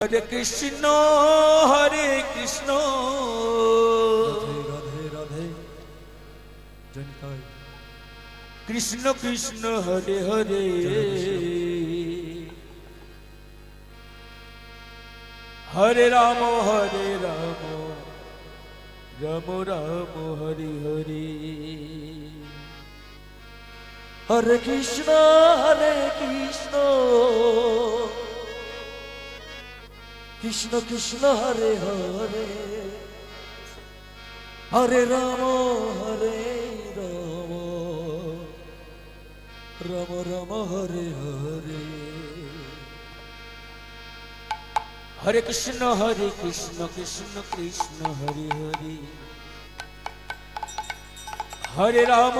হরে কৃষ্ণ হরে কৃষ্ণ রাধে রাধে কৃষ্ণ কৃষ্ণ হরে হরে হরে রাম রাম রাম হরে হরে হরে কৃষ্ণ কৃষ্ণ কৃষ্ণ হরে হরে হরে রাম রাম রাম হরে হরে হরে কৃষ্ণ কৃষ্ণ কৃষ্ণ হরে হরে হরে রাম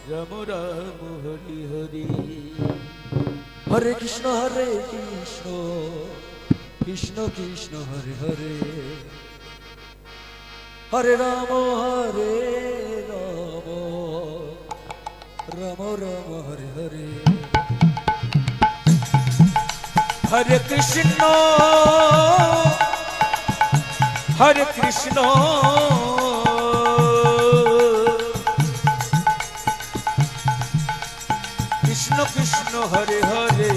রাম রাম হরে হরে হরে কৃষ্ণ কৃষ্ণ কৃষ্ণ হরে হরে হরে রাম রাম রাম হরে হরে হরে কৃষ্ণ কৃষ্ণ কৃষ্ণ হরে হরে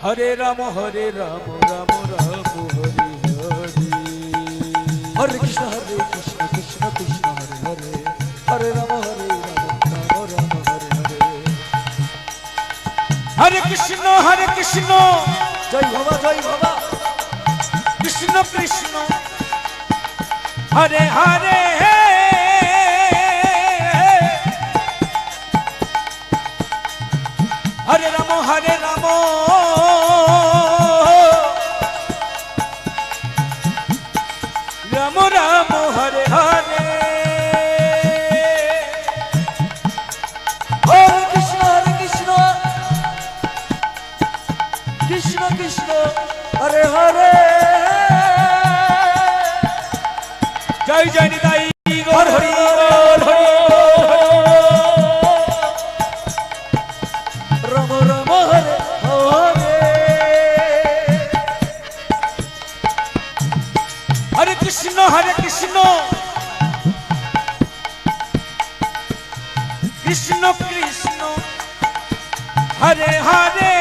হরে রাম রাম রাম হরে হরে হরে কৃষ্ণ কৃষ্ণ কৃষ্ণ হরে হরে হরে রাম রাম রাম হরে হরে হরে কৃষ্ণ জয় বাবা কৃষ্ণ কৃষ্ণ হরে হরে হরে রাম রাম রাম হরে হরে হরে কৃষ্ণ কৃষ্ণ কৃষ্ণ হরে হরে জয় জয় নিতাই গৌর হরি রাম রাম হরে হরে হরে কৃষ্ণ কৃষ্ণ কৃষ্ণ হরে হরে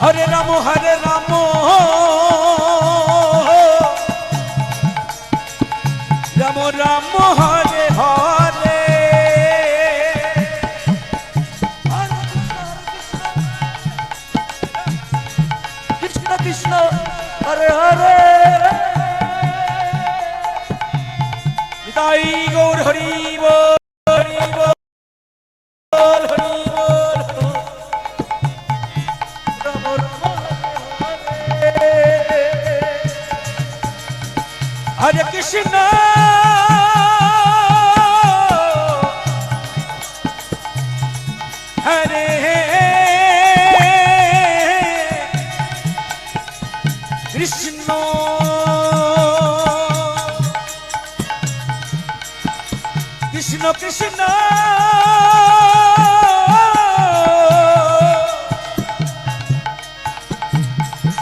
হরে রাম রাম রাম হরে হরে কৃষ্ণ কৃষ্ণ হরে হরে নিতাই গৌর হরি বল হরি বল হরি বল রাম রাম হরে কৃষ্ণ হরে কৃষ্ণ কৃষ্ণ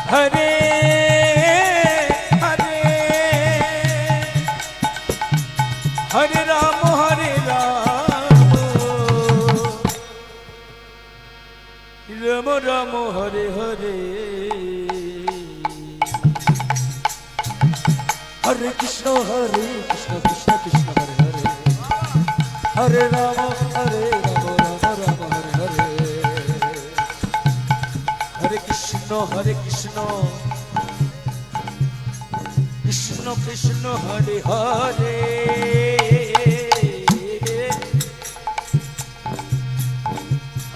হরে হরে রাম রাম রাম হরে হরে হরে কৃষ্ণ কৃষ্ণ কৃষ্ণ হরে হরে হরে রাম রাম রাম হরে হরে হরে কৃষ্ণ কৃষ্ণ কৃষ্ণ হরে হরে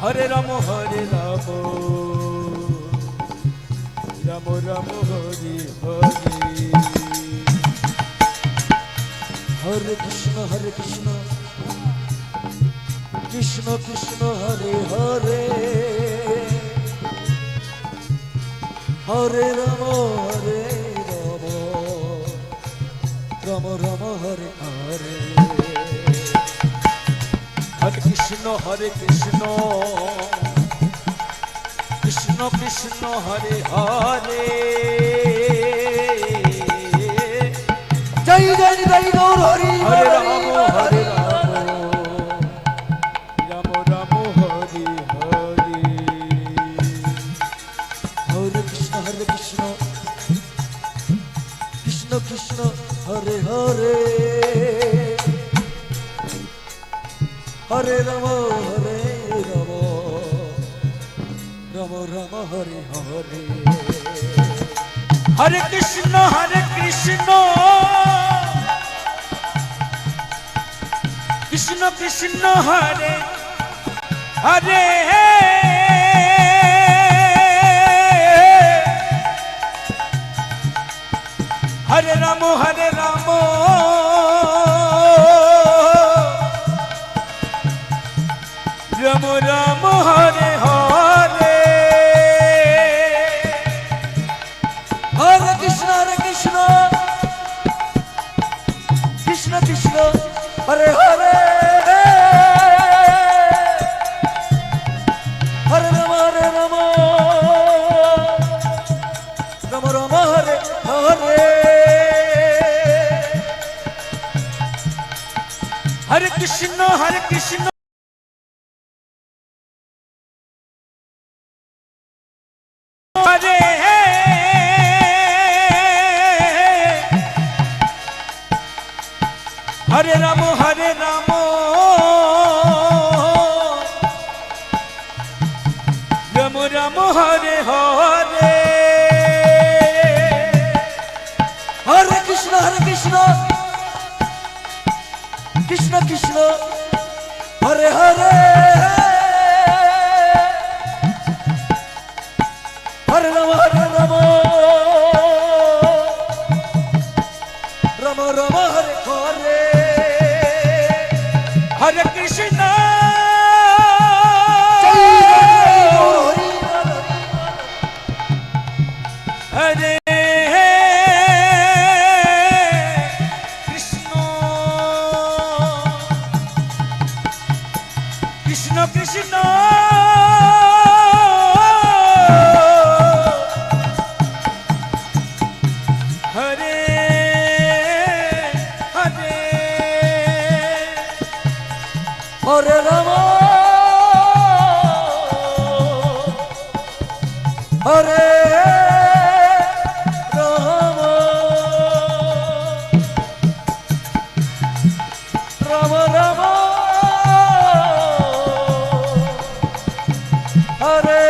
হরে রাম রাম রাম হরে হরে হরে কৃষ্ণ কৃষ্ণ কৃষ্ণ হরে হরে হরে রাম রাম রাম হরে হরে হরে কৃষ্ণ কৃষ্ণ কৃষ্ণ হরে হরে জয় জয় জয় গৌর হরি হরে বল, রাম হরে রাম রাম রাম হরে হরে হরে কৃষ্ণ কৃষ্ণ কৃষ্ণ হরে হরে হরে রাম রাম রাম হরে হরে হরে কৃষ্ণ কৃষ্ণ কৃষ্ণ হরে হরে হরে রাম রাম রাম হরে হরে হরে কৃষ্ণ কৃষ্ণ কৃষ্ণ হরে হরে হরে রাম রাম রাম হরে হরে হরে কৃষ্ণ হরে হরে রাম রাম রাম হরে হরে হরে কৃষ্ণ কৃষ্ণ কৃষ্ণ হরে হরে হরে রাম রাম রাম হরে হরে হরে কৃষ্ণ হরে কৃষ্ণ কৃষ্ণ কৃষ্ণ হরে হরে হরে রাম হরে রাম রাম রাম হরে